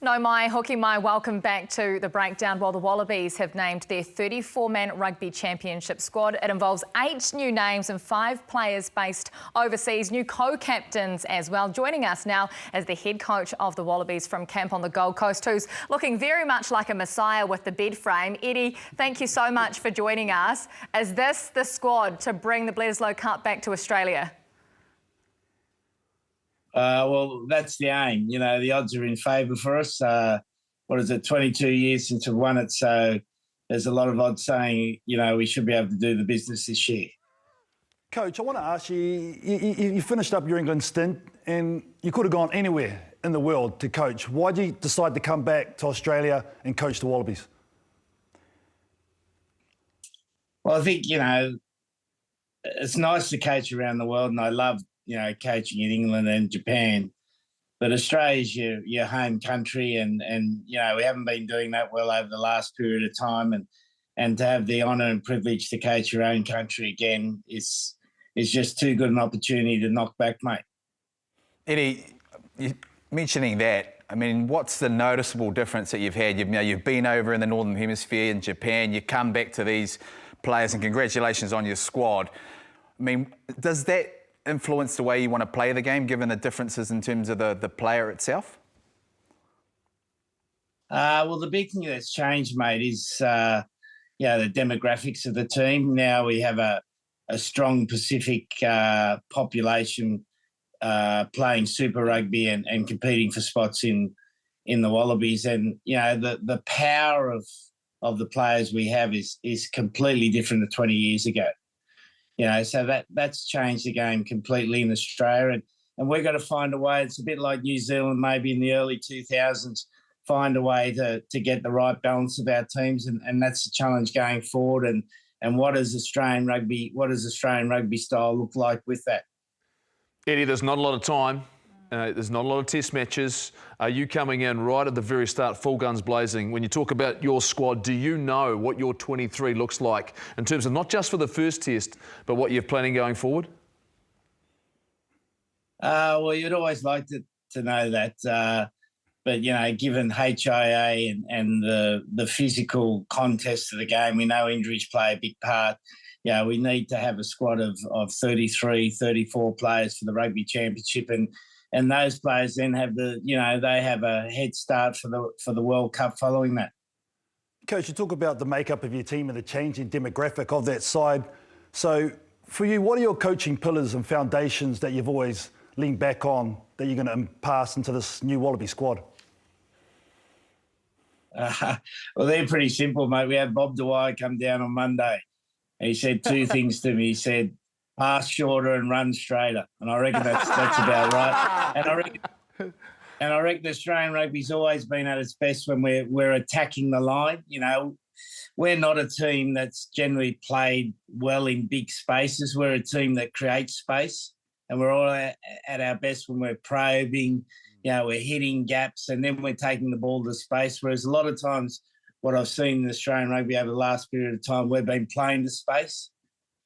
No, my hooky, my welcome back to the breakdown. Well, the Wallabies have named their 34-man Rugby Championship squad. It involves 8 new names and 5 players based overseas, new co-captains as well. Joining us now is the head coach of the Wallabies from camp on the Gold Coast, who's looking very much like a messiah with the bed frame. Eddie, thank you so much for joining us. Is this the squad to bring the Bledisloe Cup back to Australia? Well, that's the aim. You know, the odds are in favour for us. 22 years since we've won it, so there's a lot of odds saying, you know, we should be able to do the business this year. Coach, I want to ask you, you finished up your England stint and you could have gone anywhere in the world to coach. Why did you decide to come back to Australia and coach the Wallabies? Well, I think, you know, it's nice to coach around the world, and I love, you know, coaching in England and Japan. But Australia's your home country, and you know, we haven't been doing that well over the last period of time, and to have the honour and privilege to coach your own country again is just too good an opportunity to knock back, mate. Eddie, mentioning that, I mean, what's the noticeable difference that you've had? You've been over in the Northern Hemisphere in Japan, you come back to these players, and congratulations on your squad. I mean, does that influence the way you want to play the game, given the differences in terms of the player itself? Well, the big thing that's changed, mate, is the demographics of the team. Now we have a strong Pacific population playing Super Rugby and competing for spots in the Wallabies, and you know, the power of the players we have is completely different to 20 years ago. You know, so that's changed the game completely in Australia, and we've got to find a way. It's a bit like New Zealand, maybe in the early 2000s, find a way to get the right balance of our teams, and that's the challenge going forward. And what does Australian rugby style look like with that? Eddie, there's not a lot of time. There's not a lot of test matches. Are you coming in right at the very start, full guns blazing? When you talk about your squad, do you know what your 23 looks like in terms of not just for the first test, but what you're planning going forward? Well, you'd always like to know that. But, you know, given HIA and the physical contest of the game, we know injuries play a big part. Yeah, we need to have a squad of 33, 34 players for the Rugby Championship, and those players then have they have a head start for the World Cup following that. Coach, you talk about the makeup of your team and the changing demographic of that side. So for you, what are your coaching pillars and foundations that you've always leaned back on that you're going to pass into this new Wallaby squad? Well, they're pretty simple, mate. We had Bob Dwyer come down on Monday. He said 2 things to me. He said, pass shorter and run straighter. And I reckon that's about right. And I reckon Australian rugby's always been at its best when we're attacking the line. You know, we're not a team that's generally played well in big spaces. We're a team that creates space, and we're all at our best when we're probing, you know, we're hitting gaps, and then we're taking the ball to space. Whereas a lot of times what I've seen in Australian rugby over the last period of time, we've been playing to space.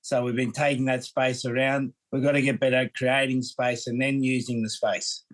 So we've been taking that space around. We've got to get better at creating space and then using the space.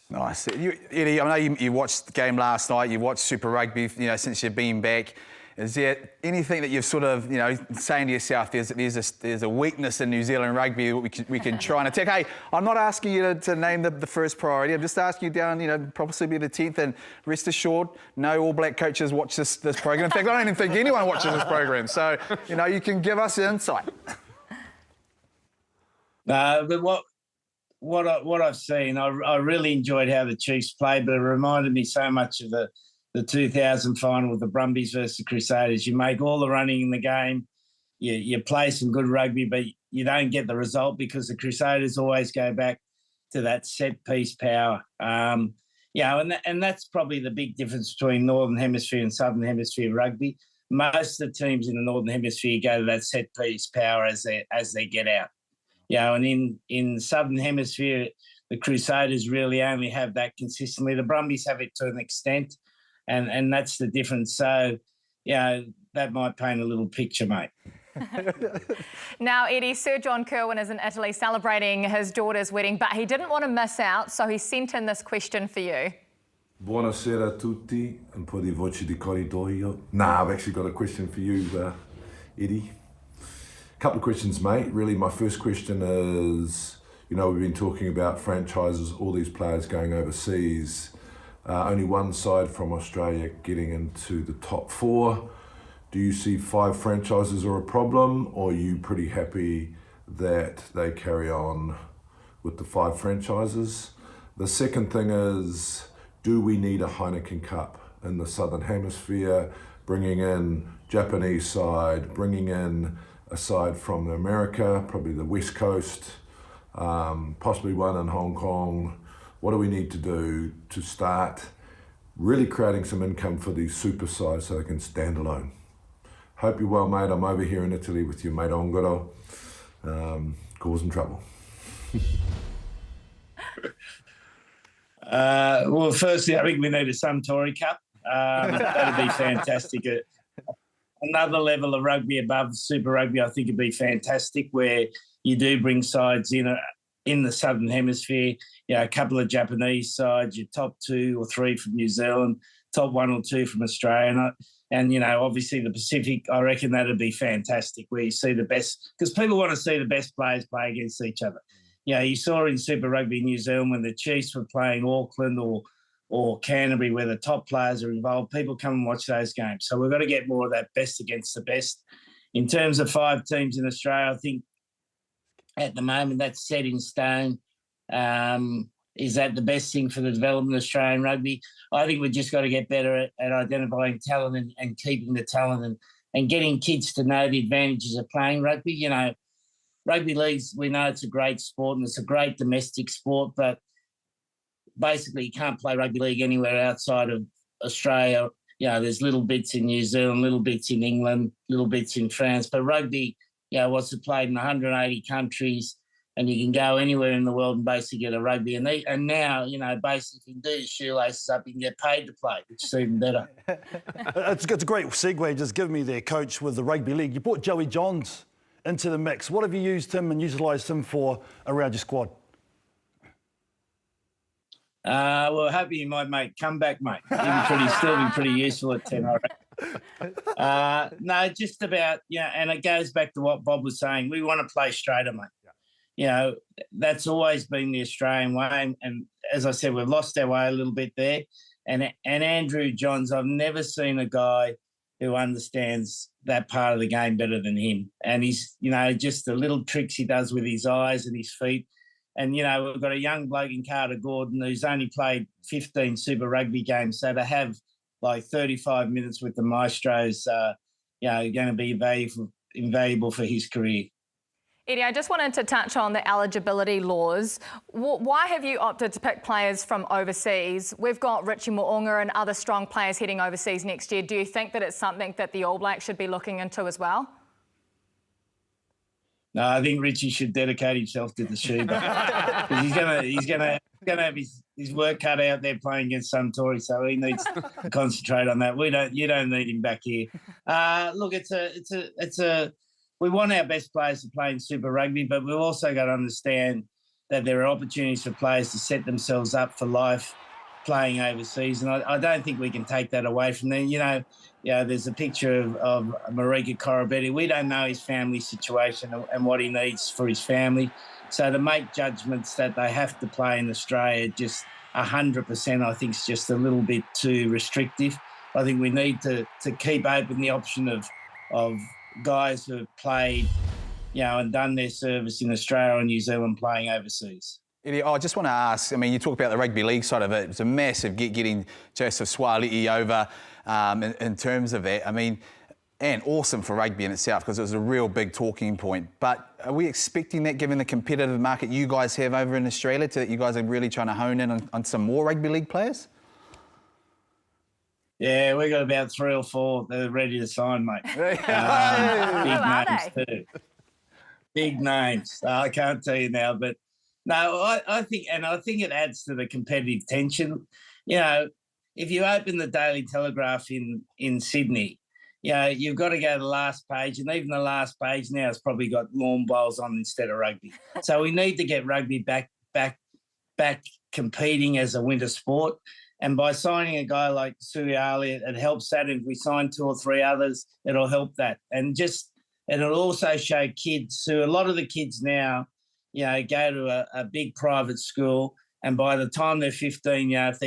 Nice. Eddie, I know you watched the game last night. You watched Super Rugby, you know, since you've been back. Is there anything that you've sort of, you know, saying to yourself, there's a weakness in New Zealand rugby that we can try and attack? Hey, I'm not asking you to name the first priority. I'm just asking you down, you know, probably be the 10th. And rest assured, no All Black coaches watch this program. In fact, I don't even think anyone watches this program. So, you know, you can give us insight. But what I've seen, I really enjoyed how the Chiefs played, but it reminded me so much of the 2000 final with the Brumbies versus the Crusaders. You make all the running in the game, you play some good rugby, but you don't get the result because the Crusaders always go back to that set-piece power. You know, and that's probably the big difference between Northern Hemisphere and Southern Hemisphere rugby. Most of the teams in the Northern Hemisphere go to that set-piece power as they get out. You know, and in Southern Hemisphere, the Crusaders really only have that consistently. The Brumbies have it to an extent, and that's the difference. So, you know, that might paint a little picture, mate. Now, Eddie, Sir John Kirwan is in Italy celebrating his daughter's wedding, but he didn't want to miss out, so he sent in this question for you. Buonasera a tutti, un po' di voce di corridoio. Nah, I've actually got a question for you, Eddie. Couple of questions, mate. Really, my first question is, you know, we've been talking about franchises, all these players going overseas. Only one side from Australia getting into the top 4. Do you see 5 franchises are a problem, or are you pretty happy that they carry on with the 5 franchises? The second thing is, do we need a Heineken Cup in the Southern Hemisphere, bringing in Japanese side, bringing in a side from America, probably the West Coast, possibly one in Hong Kong? What do we need to do to start really creating some income for these super sides so they can stand alone? Hope you're well, mate. I'm over here in Italy with you, mate Ongoro, causing trouble. Well, firstly, I think we need a Suntory Cup. That'd be fantastic. Another level of rugby above Super Rugby, I think, would be fantastic, where you do bring sides in the Southern Hemisphere. You know, a couple of Japanese sides, your top 2 or 3 from New Zealand, top 1 or 2 from Australia. And, you know, obviously the Pacific, I reckon that'd be fantastic, where you see the best, because people want to see the best players play against each other. You know, you saw in Super Rugby New Zealand when the Chiefs were playing Auckland or Canterbury, where the top players are involved, people come and watch those games. So we've got to get more of that best against the best. In terms of 5 teams in Australia, I think at the moment that's set in stone. Is that the best thing for the development of Australian rugby? I think we've just got to get better at identifying talent and keeping the talent and getting kids to know the advantages of playing rugby. You know, rugby leagues, we know it's a great sport and it's a great domestic sport, but basically you can't play rugby league anywhere outside of Australia. You know, there's little bits in New Zealand, little bits in England, little bits in France, but rugby, you know, what's it played in 180 countries, and you can go anywhere in the world and basically get a rugby. And now, you know, basically if you can do your shoelaces up, you can get paid to play, which is even better. It's a great segue, just give me there, Coach, with the Rugby League. You brought Joey Johns into the mix. What have you used him and utilised him for around your squad? Well, hoping you might make comeback, mate. Still be pretty useful at 10, I reckon. No, just about, yeah, and it goes back to what Bob was saying. We want to play straighter, mate. Yeah. You know, that's always been the Australian way. And as I said, we've lost our way a little bit there. And Andrew Johns, I've never seen a guy who understands that part of the game better than him. And he's, you know, just the little tricks he does with his eyes and his feet. And, you know, we've got a young bloke in Carter Gordon who's only played 15 Super Rugby games. So to have like 35 minutes with the Maestros, you know, going to be invaluable for his career. Eddie, I just wanted to touch on the eligibility laws. Why have you opted to pick players from overseas? We've got Richie Mo'unga and other strong players heading overseas next year. Do you think that it's something that the All Blacks should be looking into as well? No, I think Richie should dedicate himself to the Sheba. he's gonna have his work cut out there playing against Suntory, so he needs to concentrate on that. You don't need him back here. Look, we want our best players to play in Super Rugby, but we've also got to understand that there are opportunities for players to set themselves up for life playing overseas, and I don't think we can take that away from them. You know, there's a picture of Marika Korobetti. We don't know his family situation and what he needs for his family. So to make judgments that they have to play in Australia just 100%, I think is just a little bit too restrictive. I think we need to keep open the option of guys who have played, you know, and done their service in Australia or New Zealand playing overseas. Eddie, I just want to ask, I mean, you talk about the rugby league side of it. It's a massive getting Joseph Swali'i over in terms of that. I mean, and awesome for rugby in itself because it was a real big talking point. But are we expecting that, given the competitive market you guys have over in Australia, that you guys are really trying to hone in on some more rugby league players? Yeah, we got about 3 or 4 that are ready to sign, mate. Big names too. Big names. I can't tell you now, but no, I think it adds to the competitive tension. You know, if you open the Daily Telegraph in Sydney, you know, you've got to go to the last page, and even the last page now has probably got lawn bowls on instead of rugby. So we need to get rugby back competing as a winter sport. And by signing a guy like Suiali, it helps that. If we sign 2 or 3 others, it'll help that. And it'll also show kids who, a lot of the kids now, go to a big private school, and by the time they're 15, if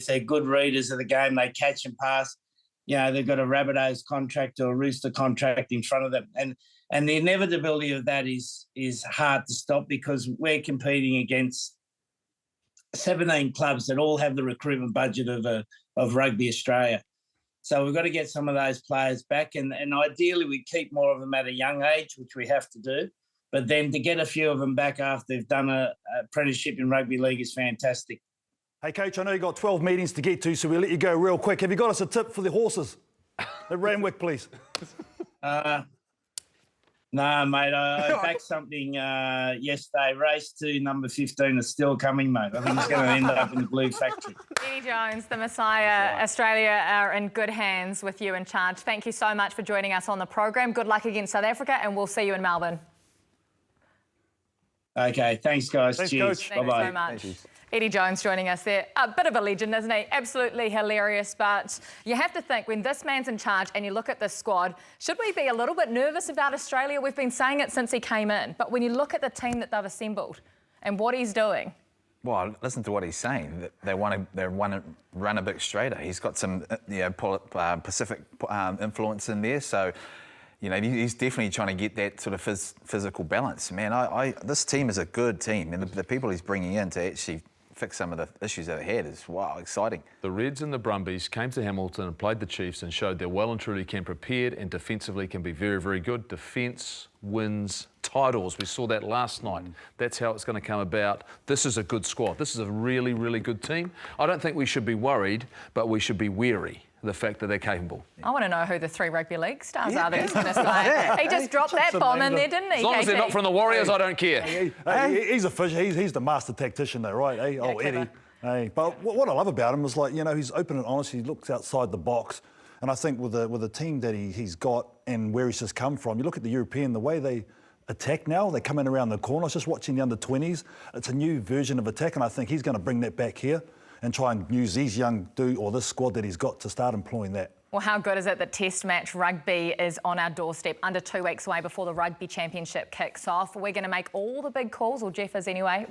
they're good readers of the game, they catch and pass. They've got a Rabbitohs contract or a Rooster contract in front of them, and the inevitability of that is hard to stop, because we're competing against 17 clubs that all have the recruitment budget of Rugby Australia. So we've got to get some of those players back, and ideally we keep more of them at a young age, which we have to do. But then to get a few of them back after they've done an apprenticeship in rugby league is fantastic. Hey, Coach, I know you've got 12 meetings to get to, so we'll let you go real quick. Have you got us a tip for the horses? At Randwick, please. No, mate, I backed something yesterday. Race 2, number 15 is still coming, mate. I think he's going to end up in the Blue Factory. Eddie Jones, the Messiah. Australia are in good hands with you in charge. Thank you so much for joining us on the program. Good luck against South Africa, and we'll see you in Melbourne. Okay, thanks, guys. Thanks, Cheers. Coach. Bye-bye. Thanks so much. Eddie Jones joining us there. A bit of a legend, isn't he? Absolutely hilarious. But you have to think, when this man's in charge and you look at this squad, should we be a little bit nervous about Australia? We've been saying it since he came in. But when you look at the team that they've assembled and what he's doing. Well, listen to what he's saying. They want to run a bit straighter. He's got some Pacific influence in there. So, he's definitely trying to get that sort of physical balance. Man, this team is a good team. And the people he's bringing in to actually fix some of the issues that they had is, wow, exciting. The Reds and the Brumbies came to Hamilton and played the Chiefs and showed they're well and truly can prepared and defensively can be very, very good. Defence wins titles. We saw that last night. That's how it's going to come about. This is a good squad. This is a really, really good team. I don't think we should be worried, but we should be wary of the fact that they're capable. I want to know who the 3 rugby league stars are that he's going to play. He just dropped that bomb in there, didn't he? As long as they're not from the Warriors, I don't care. He's a fish. He's the master tactician, though, right? Hey? Oh, clever. Eddie. Hey. But what I love about him is, he's open and honest. He looks outside the box. And I think with the team that he's got and where he's just come from, you look at the European, the way they attack now, they come in around the corner. I was just watching the under-20s. It's a new version of attack, and I think he's going to bring that back here and try and use these young this squad that he's got to start employing that. Well, how good is it that Test match rugby is on our doorstep, under 2 weeks away before the Rugby Championship kicks off? We're going to make all the big calls, or Jeff is anyway.